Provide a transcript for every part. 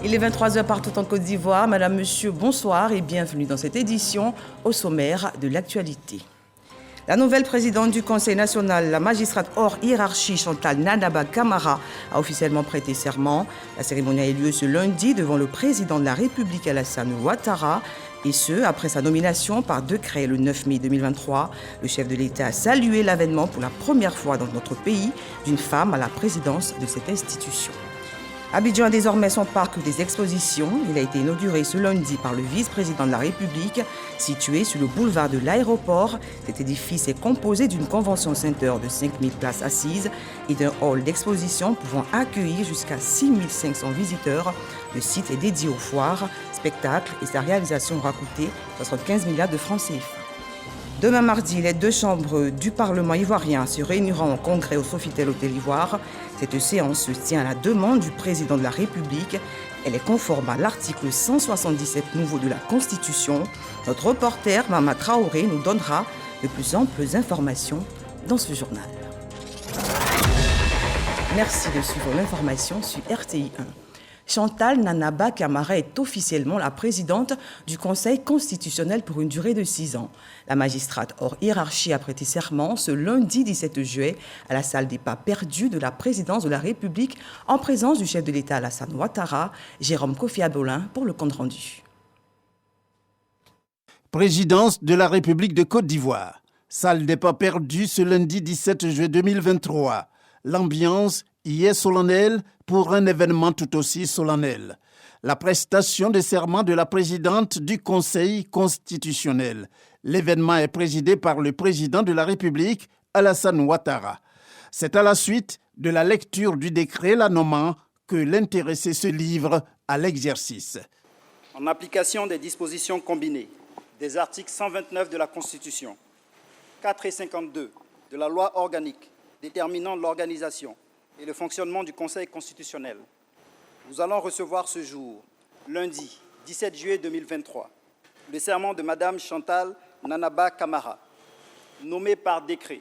Il est 23h partout en Côte d'Ivoire. Madame, Monsieur, bonsoir et bienvenue dans cette édition au sommaire de l'actualité. La nouvelle présidente du Conseil national, la magistrate hors hiérarchie Chantal Nanaba Camara, a officiellement prêté serment. La cérémonie a eu lieu ce lundi devant le président de la République Alassane Ouattara. Et ce, après sa nomination par décret le 9 mai 2023. Le chef de l'État a salué l'avènement pour la première fois dans notre pays d'une femme à la présidence de cette institution. Abidjan a désormais son parc des expositions. Il a été inauguré ce lundi par le vice-président de la République, situé sur le boulevard de l'aéroport. Cet édifice est composé d'une convention center de 5000 places assises et d'un hall d'exposition pouvant accueillir jusqu'à 6500 visiteurs. Le site est dédié aux foires, spectacles et sa réalisation aura coûté 75 milliards de francs CFA. Demain mardi, les deux chambres du Parlement ivoirien se réuniront en congrès au Sofitel Hôtel Ivoire. Cette séance se tient à la demande du président de la République. Elle est conforme à l'article 177 nouveau de la Constitution. Notre reporter Mama Traoré nous donnera de plus amples informations dans ce journal. Merci de suivre l'information sur RTI 1. Chantal Nanaba Camara est officiellement la présidente du Conseil constitutionnel pour une durée de 6 ans. La magistrate hors hiérarchie a prêté serment ce lundi 17 juillet à la salle des pas perdus de la présidence de la République en présence du chef de l'État Alassane Ouattara, Jérôme Kofi Abolin pour le compte-rendu. Présidence de la République de Côte d'Ivoire. Salle des pas perdus ce lundi 17 juillet 2023. L'ambiance y est solennelle pour un événement tout aussi solennel. La prestation de serment de la présidente du Conseil constitutionnel. L'événement est présidé par le président de la République, Alassane Ouattara. C'est à la suite de la lecture du décret la nommant que l'intéressé se livre à l'exercice. En application des dispositions combinées des articles 129 de la Constitution, 4 et 52 de la loi organique déterminant l'organisation et le fonctionnement du Conseil constitutionnel, nous allons recevoir ce jour, lundi 17 juillet 2023, le serment de Madame Chantal Nanaba Camara, nommée par décret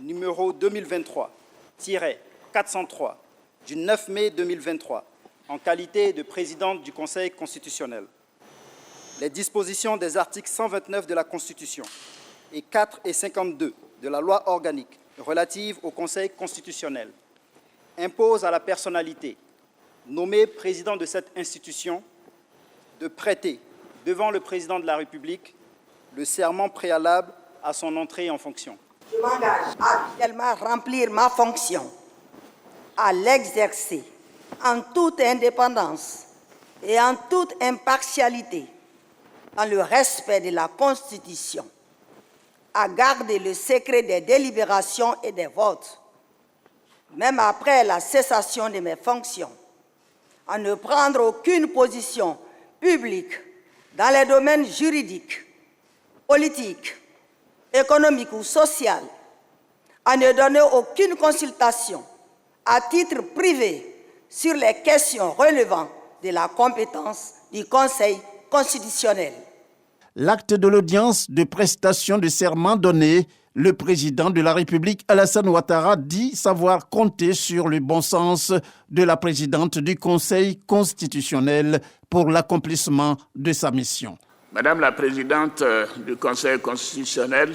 numéro 2023-403 du 9 mai 2023 en qualité de présidente du Conseil constitutionnel. Les dispositions des articles 129 de la Constitution et 4 et 52 de la loi organique relative au Conseil constitutionnel impose à la personnalité nommée président de cette institution de prêter devant le président de la République le serment préalable à son entrée en fonction. Je m'engage à fidèlement remplir ma fonction, à l'exercer en toute indépendance et en toute impartialité, dans le respect de la Constitution, à garder le secret des délibérations et des votes, même après la cessation de mes fonctions, à ne prendre aucune position publique dans les domaines juridiques, politiques, économiques ou sociaux, à ne donner aucune consultation à titre privé sur les questions relevant de la compétence du Conseil constitutionnel. L'acte de l'audience de prestation de serment donné, le président de la République, Alassane Ouattara, dit savoir compter sur le bon sens de la présidente du Conseil constitutionnel pour l'accomplissement de sa mission. Madame la présidente du Conseil constitutionnel,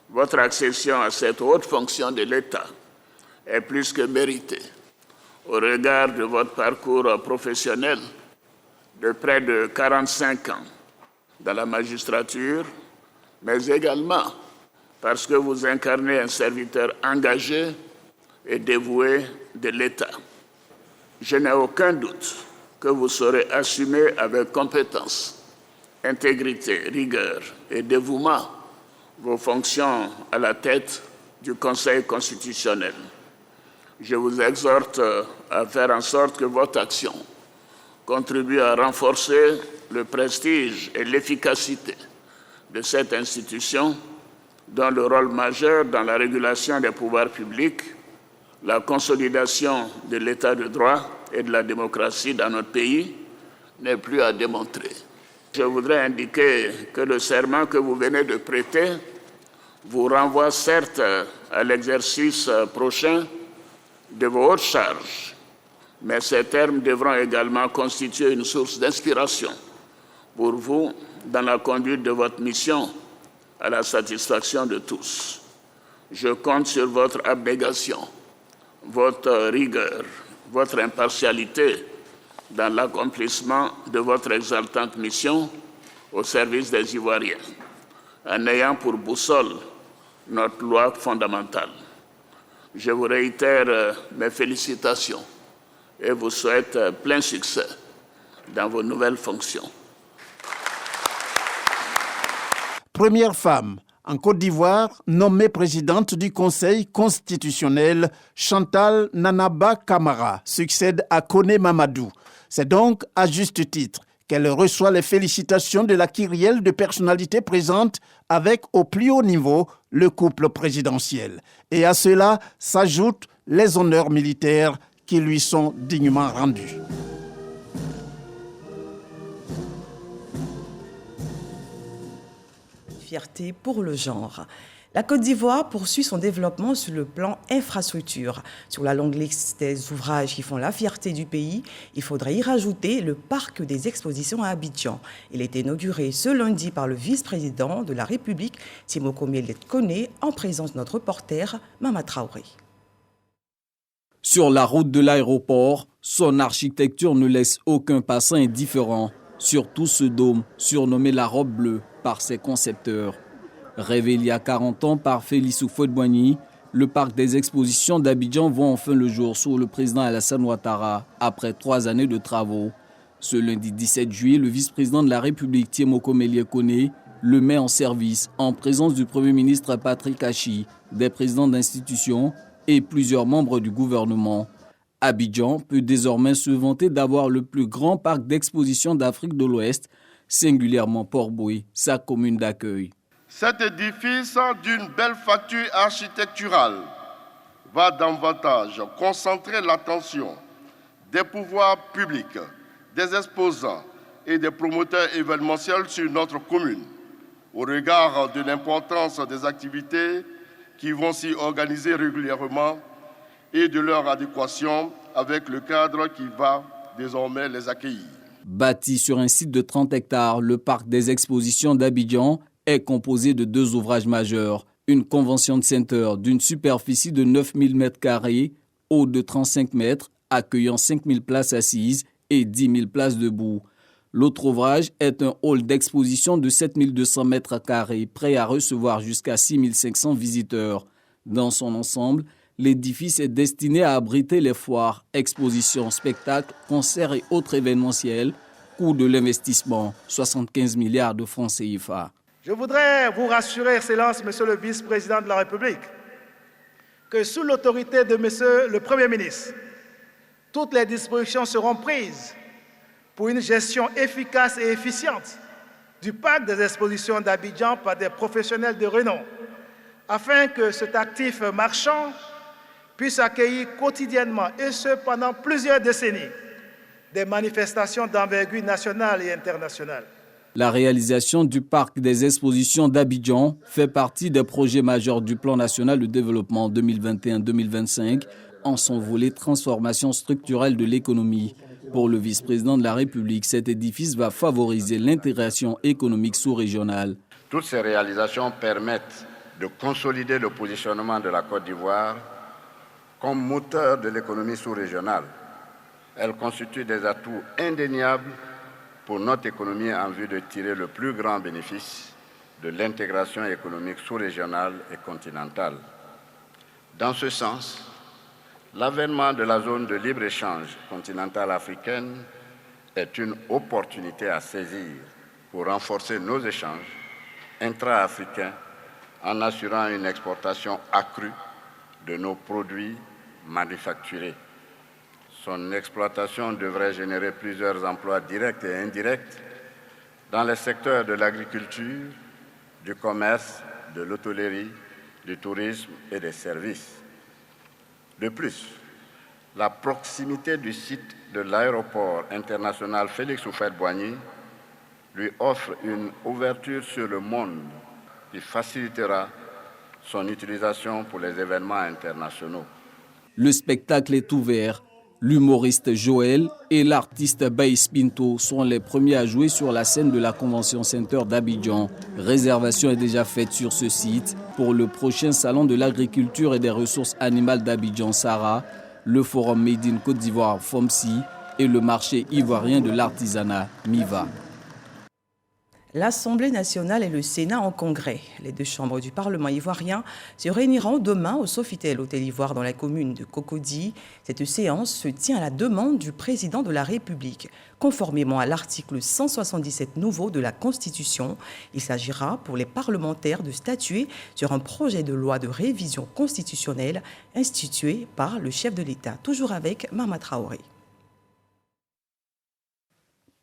votre accession à cette haute fonction de l'État est plus que méritée au regard de votre parcours professionnel de près de 45 ans dans la magistrature, mais également parce que vous incarnez un serviteur engagé et dévoué de l'État. Je n'ai aucun doute que vous saurez assumer avec compétence, intégrité, rigueur et dévouement vos fonctions à la tête du Conseil constitutionnel. Je vous exhorte à faire en sorte que votre action contribue à renforcer le prestige et l'efficacité de cette institution, dont le rôle majeur dans la régulation des pouvoirs publics, la consolidation de l'état de droit et de la démocratie dans notre pays n'est plus à démontrer. Je voudrais indiquer que le serment que vous venez de prêter vous renvoie certes à l'exercice prochain de vos hautes charges, Mais ces termes devront également constituer une source d'inspiration pour vous dans la conduite de votre mission à la satisfaction de tous. Je compte sur votre abnégation, votre rigueur, votre impartialité dans l'accomplissement de votre exaltante mission au service des Ivoiriens, en ayant pour boussole notre loi fondamentale. Je vous réitère mes félicitations et vous souhaite plein succès dans vos nouvelles fonctions. Première femme en Côte d'Ivoire nommée présidente du Conseil constitutionnel, Chantal Nanaba Camara succède à Koné Mamadou. C'est donc à juste titre qu'elle reçoit les félicitations de la kyrielle de personnalités présentes avec au plus haut niveau le couple présidentiel. Et à cela s'ajoutent les honneurs militaires qui lui sont dignement rendus. Fierté pour le genre. La Côte d'Ivoire poursuit son développement sur le plan infrastructure. Sur la longue liste des ouvrages qui font la fierté du pays, il faudrait y rajouter le parc des expositions à Abidjan. Il est inauguré ce lundi par le vice-président de la République, Timoko Méliès Koné, en présence de notre reporter, Mama Traoré. Sur la route de l'aéroport, son architecture ne laisse aucun passant indifférent, surtout ce dôme, surnommé la robe bleue par ses concepteurs. Rêvé il y a 40 ans par Félix Houphouët-Boigny, le parc des expositions d'Abidjan voit enfin le jour sous le président Alassane Ouattara, après 3 années de travaux. Ce lundi 17 juillet, le vice-président de la République, Timoko Méliès Koné, le met en service en présence du Premier ministre Patrick Achi, des présidents d'institutions et plusieurs membres du gouvernement. Abidjan peut désormais se vanter d'avoir le plus grand parc d'exposition d'Afrique de l'Ouest, singulièrement Port-Boué, sa commune d'accueil. Cet édifice d'une belle facture architecturale va davantage concentrer l'attention des pouvoirs publics, des exposants et des promoteurs événementiels sur notre commune, au regard de l'importance des activités qui vont s'y organiser régulièrement et de leur adéquation avec le cadre qui va désormais les accueillir. Bâti sur un site de 30 hectares, le parc des expositions d'Abidjan est composé de 2 ouvrages majeurs. Une convention center d'une superficie de 9000 m², haut de 35 mètres, accueillant 5000 places assises et 10 000 places debout. L'autre ouvrage est un hall d'exposition de 7200 m², prêt à recevoir jusqu'à 6500 visiteurs. Dans son ensemble, l'édifice est destiné à abriter les foires, expositions, spectacles, concerts et autres événementiels. Coût de l'investissement, 75 milliards de francs CFA. Je voudrais vous rassurer, Excellence, Monsieur le Vice-président de la République, que sous l'autorité de Monsieur le Premier ministre, toutes les dispositions seront prises pour une gestion efficace et efficiente du parc des expositions d'Abidjan par des professionnels de renom, afin que cet actif marchand puisse accueillir quotidiennement, et ce pendant plusieurs décennies, des manifestations d'envergure nationale et internationale. La réalisation du parc des expositions d'Abidjan fait partie des projets majeurs du Plan national de développement 2021-2025 en son volet transformation structurelle de l'économie. Pour le vice-président de la République, cet édifice va favoriser l'intégration économique sous-régionale. Toutes ces réalisations permettent de consolider le positionnement de la Côte d'Ivoire comme moteur de l'économie sous-régionale. Elles constituent des atouts indéniables pour notre économie en vue de tirer le plus grand bénéfice de l'intégration économique sous-régionale et continentale. Dans ce sens, l'avènement de la zone de libre-échange continentale africaine est une opportunité à saisir pour renforcer nos échanges intra-africains en assurant une exportation accrue de nos produits manufacturés. Son exploitation devrait générer plusieurs emplois directs et indirects dans les secteurs de l'agriculture, du commerce, de l'hôtellerie, du tourisme et des services. De plus, la proximité du site de l'aéroport international Félix Houphouët-Boigny lui offre une ouverture sur le monde qui facilitera son utilisation pour les événements internationaux. Le spectacle est ouvert L'humoriste Joël et l'artiste Baïs Pinto sont les premiers à jouer sur la scène de la Convention Center d'Abidjan. Réservation est déjà faite sur ce site pour le prochain salon de l'agriculture et des ressources animales d'Abidjan Sara, le forum Made in Côte d'Ivoire FOMSI et le marché ivoirien de l'artisanat MIVA. L'Assemblée nationale et le Sénat en congrès. Les deux chambres du Parlement ivoirien se réuniront demain au Sofitel Hôtel Ivoire dans la commune de Cocody. Cette séance se tient à la demande du président de la République. Conformément à l'article 177 nouveau de la Constitution, il s'agira pour les parlementaires de statuer sur un projet de loi de révision constitutionnelle institué par le chef de l'État. Toujours avec Mama Traoré.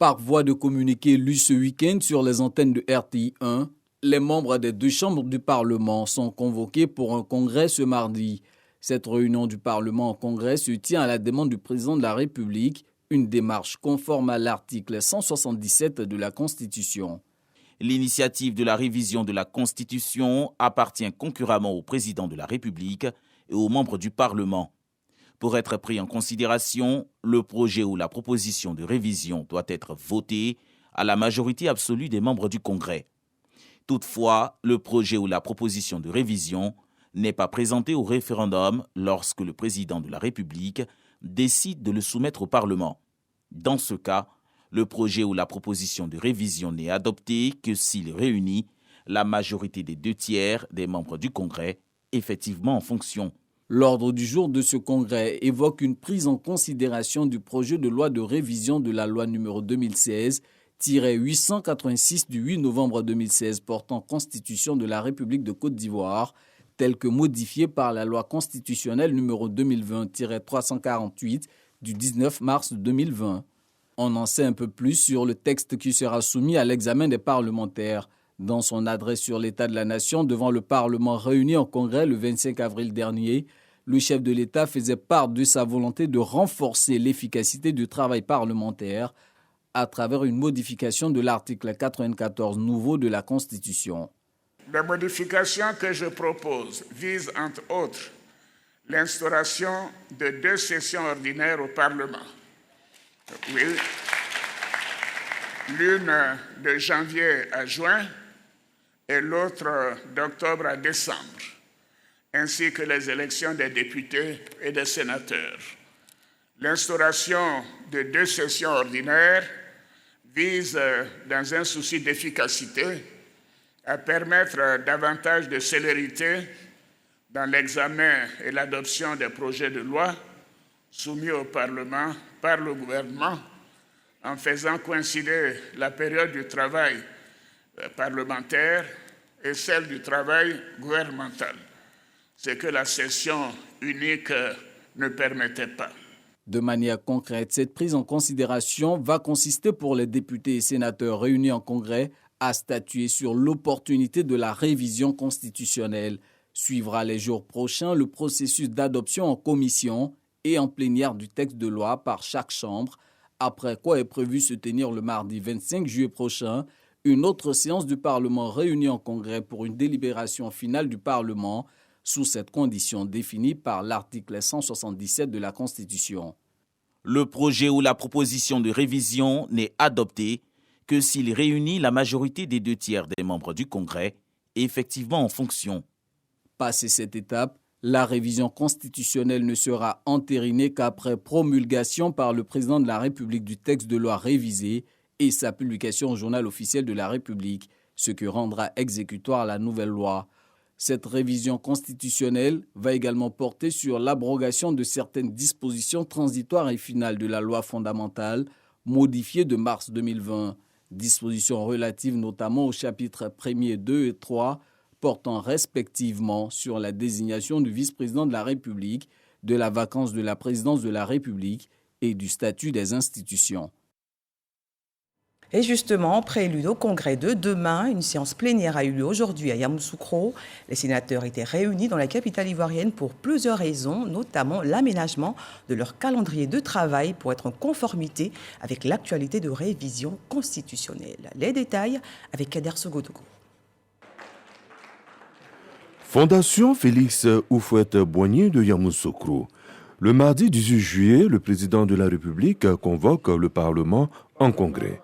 Par voie de communiqué lu ce week-end sur les antennes de RTI 1, les membres des deux chambres du Parlement sont convoqués pour un congrès ce mardi. Cette réunion du Parlement en congrès se tient à la demande du président de la République, une démarche conforme à l'article 177 de la Constitution. L'initiative de la révision de la Constitution appartient concurremment au président de la République et aux membres du Parlement. Pour être pris en considération, le projet ou la proposition de révision doit être voté à la majorité absolue des membres du Congrès. Toutefois, le projet ou la proposition de révision n'est pas présenté au référendum lorsque le président de la République décide de le soumettre au Parlement. Dans ce cas, le projet ou la proposition de révision n'est adopté que s'il réunit la majorité des 2/3 des membres du Congrès, effectivement en fonction. L'ordre du jour de ce congrès évoque une prise en considération du projet de loi de révision de la loi numéro 2016-886 du 8 novembre 2016 portant Constitution de la République de Côte d'Ivoire, tel que modifié par la loi constitutionnelle numéro 2020-348 du 19 mars 2020. On en sait un peu plus sur le texte qui sera soumis à l'examen des parlementaires. Dans son adresse sur l'état de la nation devant le Parlement réuni en congrès le 25 avril dernier, le chef de l'État faisait part de sa volonté de renforcer l'efficacité du travail parlementaire à travers une modification de l'article 94 nouveau de la Constitution. Les modifications que je propose visent, entre autres, l'instauration de 2 sessions ordinaires au Parlement. Oui. L'une de janvier à juin et l'autre d'octobre à décembre, ainsi que les élections des députés et des sénateurs. L'instauration de 2 sessions ordinaires vise, dans un souci d'efficacité, à permettre davantage de célérité dans l'examen et l'adoption des projets de loi soumis au Parlement par le gouvernement, en faisant coïncider la période du travail parlementaire et celle du travail gouvernemental, ce que la session unique ne permettait pas. De manière concrète, cette prise en considération va consister pour les députés et sénateurs réunis en congrès à statuer sur l'opportunité de la révision constitutionnelle. Suivra les jours prochains le processus d'adoption en commission et en plénière du texte de loi par chaque chambre, après quoi est prévu se tenir le mardi 25 juillet prochain une autre séance du Parlement réunie en congrès pour une délibération finale du Parlement sous cette condition définie par l'article 177 de la Constitution. Le projet ou la proposition de révision n'est adopté que s'il réunit la majorité des 2/3 des membres du Congrès, effectivement en fonction. Passé cette étape, la révision constitutionnelle ne sera entérinée qu'après promulgation par le président de la République du texte de loi révisé et sa publication au journal officiel de la République, ce qui rendra exécutoire la nouvelle loi. Cette révision constitutionnelle va également porter sur l'abrogation de certaines dispositions transitoires et finales de la loi fondamentale, modifiée de mars 2020. Dispositions relatives notamment aux chapitres 1er, 2 et 3, portant respectivement sur la désignation du vice-président de la République, de la vacance de la présidence de la République et du statut des institutions. Et justement, prélude au congrès de demain, une séance plénière a eu lieu aujourd'hui à Yamoussoukro. Les sénateurs étaient réunis dans la capitale ivoirienne pour plusieurs raisons, notamment l'aménagement de leur calendrier de travail pour être en conformité avec l'actualité de révision constitutionnelle. Les détails avec Kader Sogodogo. Fondation Félix Houphouët-Boigny de Yamoussoukro. Le mardi 18 juillet, le président de la République convoque le Parlement en congrès.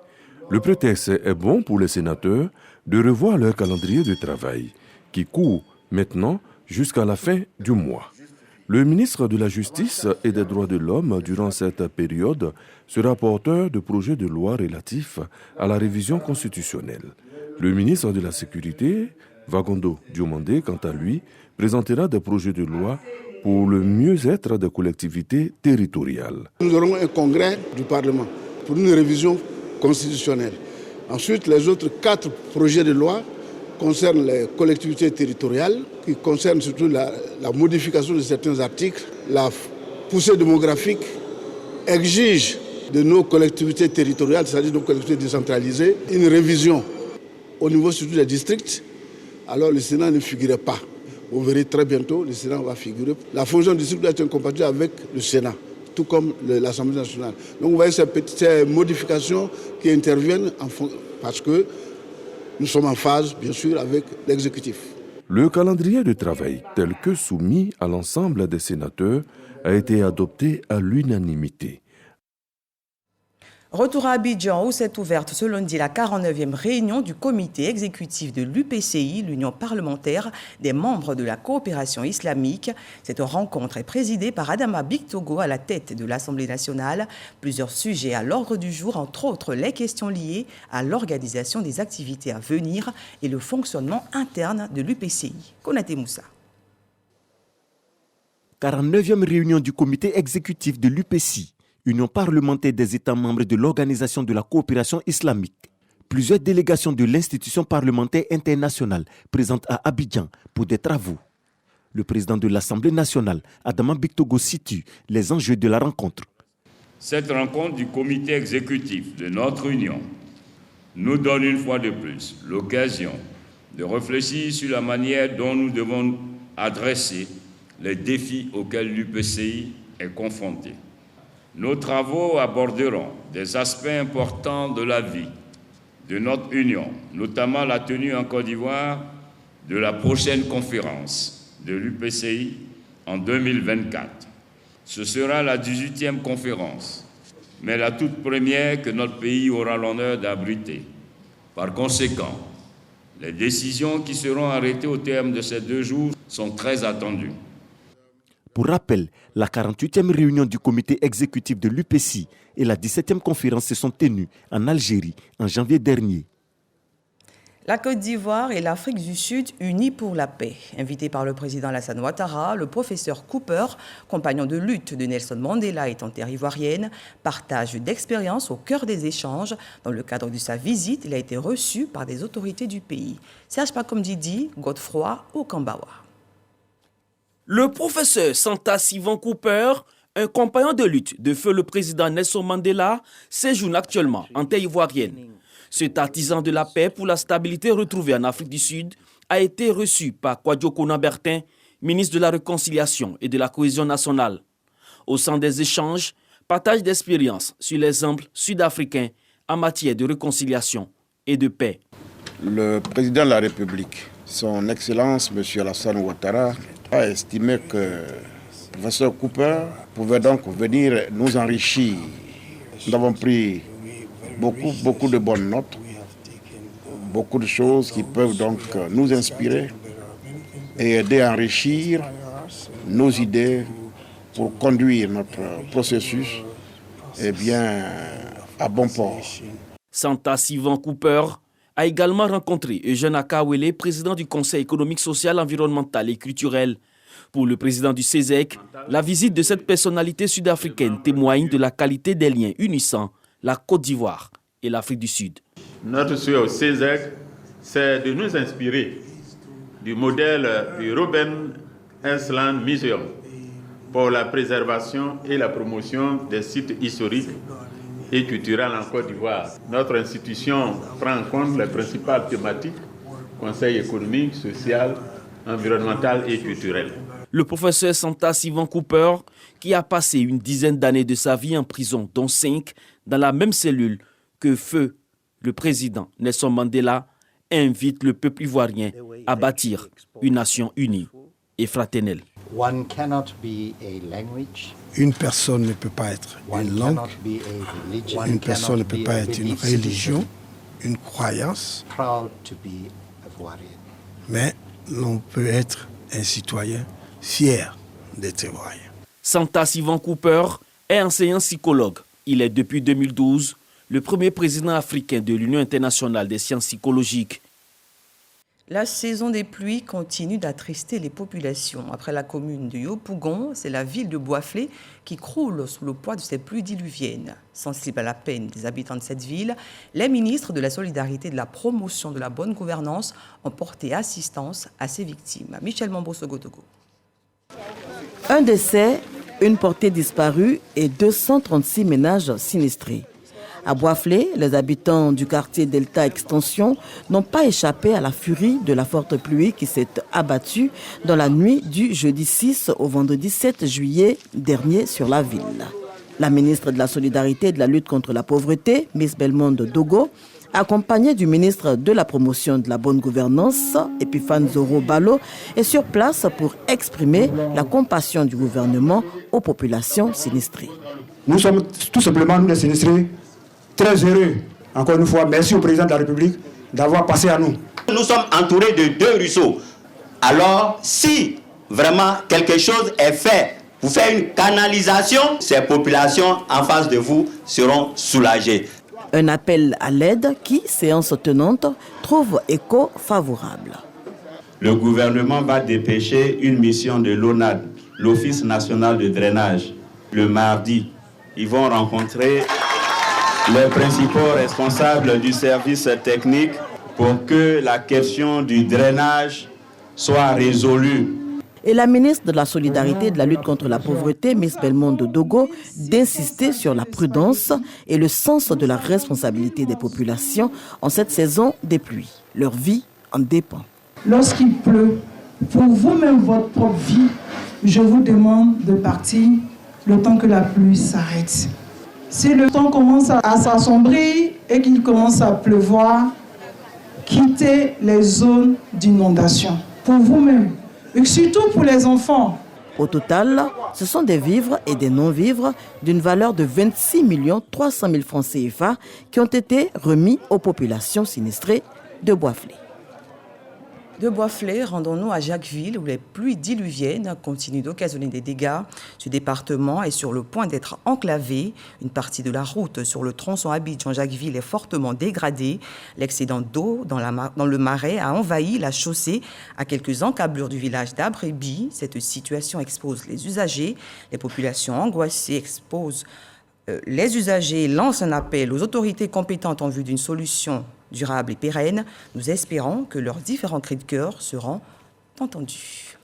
Le prétexte est bon pour les sénateurs de revoir leur calendrier de travail, qui court maintenant jusqu'à la fin du mois. Le ministre de la Justice et des Droits de l'Homme, durant cette période, sera porteur de projets de loi relatifs à la révision constitutionnelle. Le ministre de la Sécurité, Vagondo Diomandé, quant à lui, présentera des projets de loi pour le mieux-être des collectivités territoriales. Nous aurons un congrès du Parlement pour une révision constitutionnelle. Ensuite, les autres 4 projets de loi concernent les collectivités territoriales, qui concernent surtout la modification de certains articles. La poussée démographique exige de nos collectivités territoriales, c'est-à-dire nos collectivités décentralisées, une révision au niveau surtout des districts. Alors le Sénat ne figurait pas. Vous verrez très bientôt, le Sénat va figurer. La fonction du district doit être incompatible avec le Sénat, tout comme l'Assemblée nationale. Donc vous voyez ces modifications qui interviennent parce que nous sommes en phase, bien sûr, avec l'exécutif. Le calendrier de travail, tel que soumis à l'ensemble des sénateurs, a été adopté à l'unanimité. Retour à Abidjan où s'est ouverte ce lundi la 49e réunion du comité exécutif de l'UPCI, l'Union parlementaire des membres de la coopération islamique. Cette rencontre est présidée par Adama Bictogo à la tête de l'Assemblée nationale. Plusieurs sujets à l'ordre du jour, entre autres les questions liées à l'organisation des activités à venir et le fonctionnement interne de l'UPCI. Konaté Moussa. 49e réunion du comité exécutif de l'UPCI. Union parlementaire des États membres de l'Organisation de la coopération islamique. Plusieurs délégations de l'institution parlementaire internationale présentes à Abidjan pour des travaux. Le président de l'Assemblée nationale, Adama Bictogo, situe les enjeux de la rencontre. Cette rencontre du comité exécutif de notre Union nous donne une fois de plus l'occasion de réfléchir sur la manière dont nous devons adresser les défis auxquels l'UPCI est confronté. Nos travaux aborderont des aspects importants de la vie de notre Union, notamment la tenue en Côte d'Ivoire de la prochaine conférence de l'UPCI en 2024. Ce sera la 18e conférence, mais la toute première que notre pays aura l'honneur d'abriter. Par conséquent, les décisions qui seront arrêtées au terme de ces 2 jours sont très attendues. Pour rappel, la 48e réunion du comité exécutif de l'UPCI et la 17e conférence se sont tenues en Algérie en janvier dernier. La Côte d'Ivoire et l'Afrique du Sud unis pour la paix. Invité par le président Alassane Ouattara, le professeur Cooper, compagnon de lutte de Nelson Mandela et en terre ivoirienne, partage d'expériences au cœur des échanges. Dans le cadre de sa visite, il a été reçu par des autorités du pays. Serge Pakomdidi, Godefroy Okambawa. Le professeur Santa Sivan Cooper, un compagnon de lutte de feu le président Nelson Mandela, séjourne actuellement en terre ivoirienne. Cet artisan de la paix pour la stabilité retrouvé en Afrique du Sud a été reçu par Kwadwo Kona Bertin, ministre de la Réconciliation et de la Cohésion nationale. Au sein des échanges, partage d'expériences sur l'exemple sud-africain en matière de réconciliation et de paix. Le président de la République, son Excellence M. Alassane Ouattara, a estimé que le professeur Cooper pouvait donc venir nous enrichir. Nous avons pris beaucoup de bonnes notes, beaucoup de choses qui peuvent donc nous inspirer et aider à enrichir nos idées pour conduire notre processus à bon port. Santa Sivan Cooper a également rencontré Eugène Akawele, président du Conseil économique, social, environnemental et culturel. Pour le président du CESEC, la visite de cette personnalité sud-africaine témoigne de la qualité des liens unissant la Côte d'Ivoire et l'Afrique du Sud. Notre souhait au CESEC, c'est de nous inspirer du modèle du Robben Island Museum pour la préservation et la promotion des sites historiques et culturels en Côte d'Ivoire. Notre institution prend en compte les principales thématiques, conseil économique, social, environnemental et culturel. Le professeur Santa Sivan Cooper, qui a passé une dizaine d'années de sa vie en prison, dont 5 dans la même cellule que feu le président Nelson Mandela, invite le peuple ivoirien à bâtir une nation unie. et fraternelle. One cannot be a language. Une personne ne peut pas être une langue, une personne ne peut pas être une religion, une croyance, mais l'on peut être un citoyen fier d'être ivoirien. Santa Sivan Cooper est enseignant psychologue. Il est depuis 2012 le premier président africain de l'Union internationale des sciences psychologiques. La saison des pluies continue d'attrister les populations. Après la commune de Yopougon, c'est la ville de Boisflé qui croule sous le poids de ces pluies diluviennes. Sensibles à la peine des habitants de cette ville, les ministres de la Solidarité et de la Promotion de la bonne gouvernance ont porté assistance à ces victimes. Michel Mambo-Sogotogo. Un décès, une portée disparue et 236 ménages sinistrés. À Boisflé, les habitants du quartier Delta Extension n'ont pas échappé à la furie de la forte pluie qui s'est abattue dans la nuit du jeudi 6 au vendredi 7 juillet dernier sur la ville. La ministre de la Solidarité et de la lutte contre la pauvreté, Miss Belmondo Dogo, accompagnée du ministre de la Promotion de la bonne gouvernance, Epiphane Zoro Balo, est sur place pour exprimer la compassion du gouvernement aux populations sinistrées. Nous sommes tout simplement, nous les sinistrés, très heureux. Encore une fois, merci au président de la République d'avoir passé à nous. Nous sommes entourés de 2 ruisseaux. Alors, si vraiment quelque chose est fait pour faire une canalisation, ces populations en face de vous seront soulagées. Un appel à l'aide qui, séance tenante, trouve écho favorable. Le gouvernement va dépêcher une mission de l'ONAD, l'Office national de drainage, le mardi. Ils vont rencontrer les principaux responsables du service technique pour que la question du drainage soit résolue. Et la ministre de la Solidarité et de la lutte contre la pauvreté, Miss Belmondo Dogo, d'insister sur la prudence et le sens de la responsabilité des populations en cette saison des pluies. Leur vie en dépend. Lorsqu'il pleut, pour vous-même, votre propre vie, je vous demande de partir le temps que la pluie s'arrête. Si le temps commence à s'assombrir et qu'il commence à pleuvoir, quittez les zones d'inondation. Pour vous-même, et surtout pour les enfants. Au total, ce sont des vivres et des non-vivres d'une valeur de 26 300 000 francs CFA qui ont été remis aux populations sinistrées de Boisflé. De Boisflé, rendons-nous à Jacquesville où les pluies diluviennes continuent d'occasionner des dégâts. Ce département est sur le point d'être enclavé. Une partie de la route sur le tronçon Abidjan-Jacquesville est fortement dégradée. L'excédent d'eau dans le marais a envahi la chaussée à quelques encablures du village d'Abrébi. Cette situation expose les usagers. Les populations angoissées les usagers lancent un appel aux autorités compétentes en vue d'une solution durable et pérenne. Nous espérons que leurs différents cris de cœur seront entendus.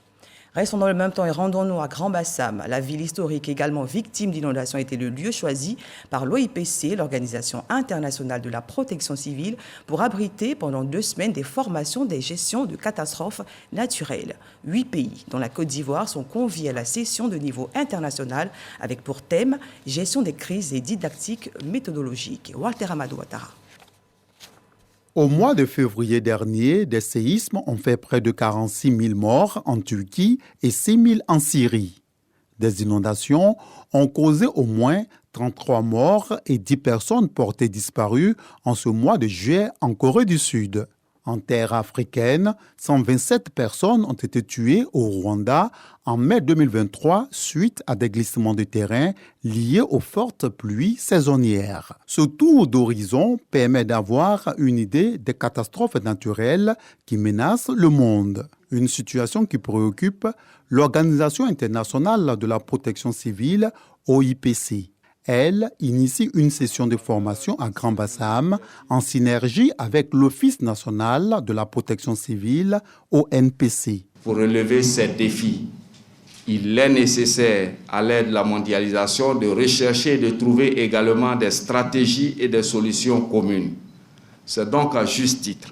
Restons dans le même temps et rendons-nous à Grand-Bassam. La ville historique, également victime d'inondations, a été le lieu choisi par l'OIPC, l'Organisation internationale de la protection civile, pour abriter pendant 2 semaines des formations des gestions de catastrophes naturelles. 8 pays, dont la Côte d'Ivoire, sont conviés à la session de niveau international avec pour thème « Gestion des crises et didactique méthodologique ». Walter Amadou Ouattara. Au mois de février dernier, des séismes ont fait près de 46 000 morts en Turquie et 6 000 en Syrie. Des inondations ont causé au moins 33 morts et 10 personnes portées disparues en ce mois de juillet en Corée du Sud. En terre africaine, 127 personnes ont été tuées au Rwanda en mai 2023 suite à des glissements de terrain liés aux fortes pluies saisonnières. Ce tour d'horizon permet d'avoir une idée des catastrophes naturelles qui menacent le monde. Une situation qui préoccupe l'Organisation internationale de la protection civile, OIPC. Elle initie une session de formation à Grand-Bassam en synergie avec l'Office national de la protection civile, ONPC. Pour relever ces défis, il est nécessaire, à l'aide de la mondialisation, de rechercher et de trouver également des stratégies et des solutions communes. C'est donc à juste titre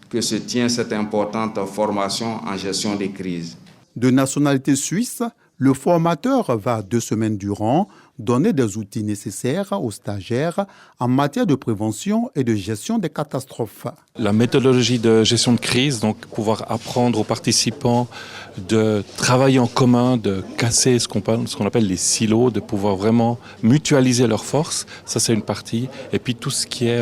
que se tient cette importante formation en gestion des crises. De nationalité suisse, le formateur va 2 semaines durant donner des outils nécessaires aux stagiaires en matière de prévention et de gestion des catastrophes. La méthodologie de gestion de crise, donc pouvoir apprendre aux participants de travailler en commun, de casser ce qu'on appelle les silos, de pouvoir vraiment mutualiser leurs forces, ça c'est une partie. Et puis tout ce qui est,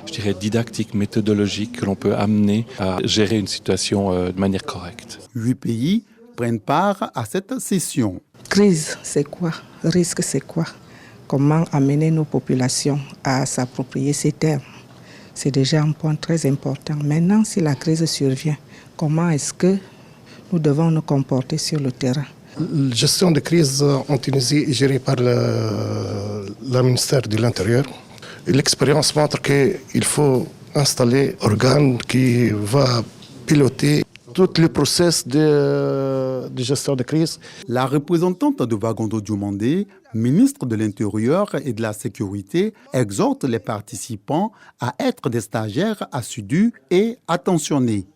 je dirais, didactique, méthodologique, que l'on peut amener à gérer une situation de manière correcte. 8 pays prennent part à cette session. Crise, c'est quoi? Risque, c'est quoi? Comment amener nos populations à s'approprier ces termes? C'est déjà un point très important. Maintenant, si la crise survient, comment est-ce que nous devons nous comporter sur le terrain? La gestion de crise en Tunisie est gérée par le ministère de l'Intérieur. L'expérience montre qu'il faut installer un organe qui va piloter tous les process de gestion de crise. La représentante de Wagondo Diomandé, ministre de l'Intérieur et de la Sécurité, exhorte les participants à être des stagiaires assidus et attentionnés.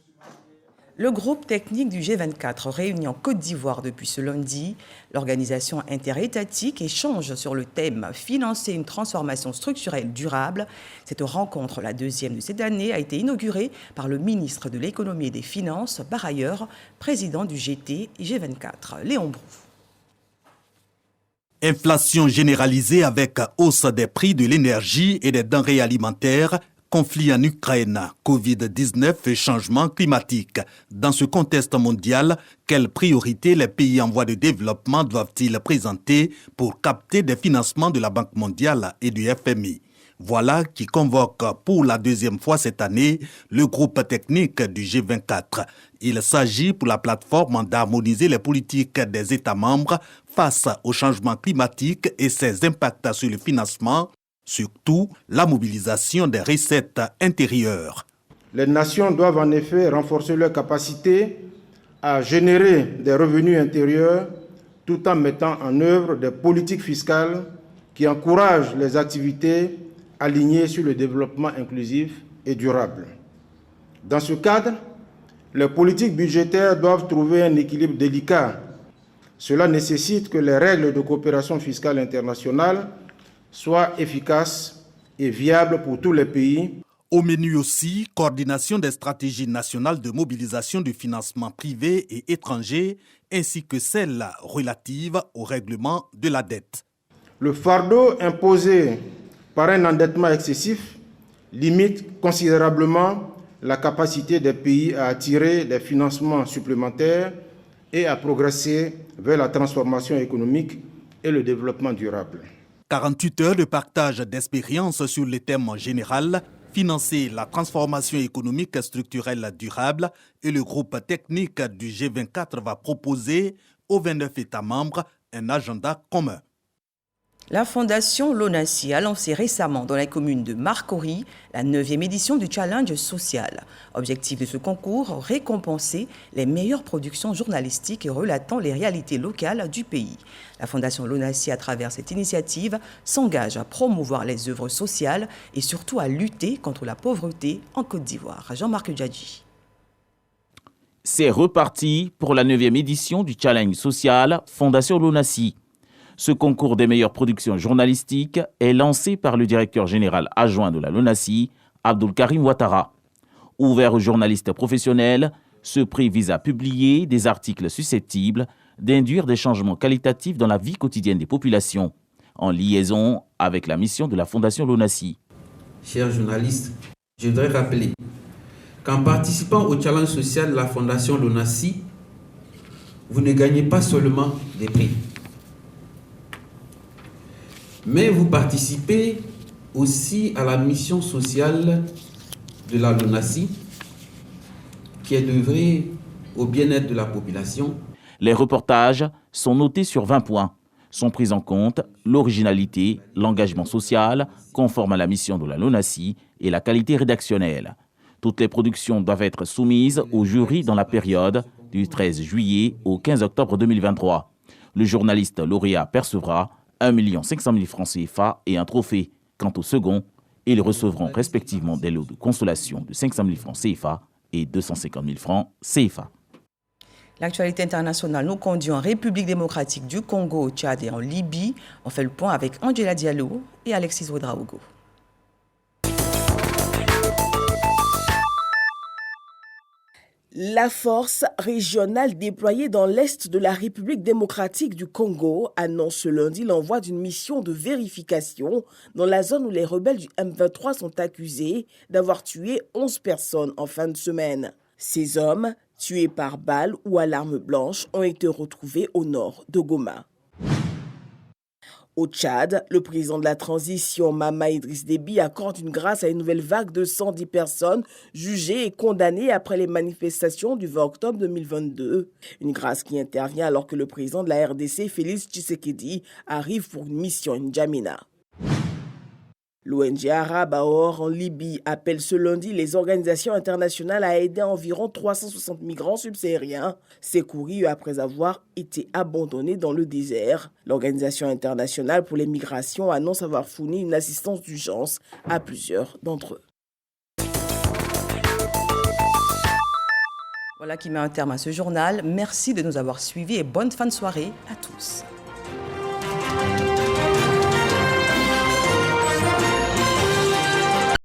Le groupe technique du G24 réuni en Côte d'Ivoire depuis ce lundi. L'organisation interétatique échange sur le thème « Financer une transformation structurelle durable ». Cette rencontre, la deuxième de cette année, a été inaugurée par le ministre de l'Économie et des Finances, par ailleurs président du GT G24, Léon Brou. Inflation généralisée avec hausse des prix de l'énergie et des denrées alimentaires, conflit en Ukraine, Covid-19 et changement climatique. Dans ce contexte mondial, quelles priorités les pays en voie de développement doivent-ils présenter pour capter des financements de la Banque mondiale et du FMI? Voilà qui convoque pour la deuxième fois cette année le groupe technique du G24. Il s'agit pour la plateforme d'harmoniser les politiques des États membres face au changement climatique et ses impacts sur le financement, surtout la mobilisation des recettes intérieures. Les nations doivent en effet renforcer leur capacité à générer des revenus intérieurs tout en mettant en œuvre des politiques fiscales qui encouragent les activités alignées sur le développement inclusif et durable. Dans ce cadre, les politiques budgétaires doivent trouver un équilibre délicat. Cela nécessite que les règles de coopération fiscale internationale soient efficaces et viables pour tous les pays. Au menu aussi, coordination des stratégies nationales de mobilisation du financement privé et étranger, ainsi que celles relatives au règlement de la dette. Le fardeau imposé par un endettement excessif limite considérablement la capacité des pays à attirer des financements supplémentaires et à progresser vers la transformation économique et le développement durable. 48 heures de partage d'expériences sur les thèmes généraux, financer la transformation économique structurelle durable, et le groupe technique du G24 va proposer aux 29 États membres un agenda commun. La Fondation Lonassi a lancé récemment dans la commune de Marcory la 9e édition du Challenge social. Objectif de ce concours, récompenser les meilleures productions journalistiques relatant les réalités locales du pays. La Fondation Lonassi, à travers cette initiative, s'engage à promouvoir les œuvres sociales et surtout à lutter contre la pauvreté en Côte d'Ivoire. Jean-Marc Djadji. C'est reparti pour la 9e édition du Challenge social Fondation Lonassi. Ce concours des meilleures productions journalistiques est lancé par le directeur général adjoint de la Lonassi, Abdul Karim Ouattara. Ouvert aux journalistes professionnels, ce prix vise à publier des articles susceptibles d'induire des changements qualitatifs dans la vie quotidienne des populations, en liaison avec la mission de la Fondation Lonassi. Chers journalistes, je voudrais rappeler qu'en participant au challenge social de la Fondation Lonassi, vous ne gagnez pas seulement des prix, mais vous participez aussi à la mission sociale de la Lonassi, qui est d'œuvrer au bien-être de la population. Les reportages sont notés sur 20 points. Sont pris en compte l'originalité, l'engagement social, conforme à la mission de la Lonassi, et la qualité rédactionnelle. Toutes les productions doivent être soumises au jury dans la période du 13 juillet au 15 octobre 2023. Le journaliste lauréat percevra 1 500 000 francs CFA et un trophée. Quant au second, ils recevront respectivement des lots de consolation de 500 000 francs CFA et 250 000 francs CFA. L'actualité internationale nous conduit en République démocratique du Congo, au Tchad et en Libye. On fait le point avec Angela Diallo et Alexis Ouedraogo. La force régionale déployée dans l'est de la République démocratique du Congo annonce ce lundi l'envoi d'une mission de vérification dans la zone où les rebelles du M23 sont accusés d'avoir tué 11 personnes en fin de semaine. Ces hommes, tués par balle ou à l'arme blanche, ont été retrouvés au nord de Goma. Au Tchad, le président de la transition, Mama Idriss Déby, accorde une grâce à une nouvelle vague de 110 personnes jugées et condamnées après les manifestations du 20 octobre 2022. Une grâce qui intervient alors que le président de la RDC, Félix Tshisekedi, arrive pour une mission à N'Djamena. L'ONG arabe Ahor en Libye appelle ce lundi les organisations internationales à aider environ 360 migrants subsahariens secourus après avoir été abandonnés dans le désert. L'Organisation internationale pour les migrations annonce avoir fourni une assistance d'urgence à plusieurs d'entre eux. Voilà qui met un terme à ce journal. Merci de nous avoir suivis et bonne fin de soirée à tous.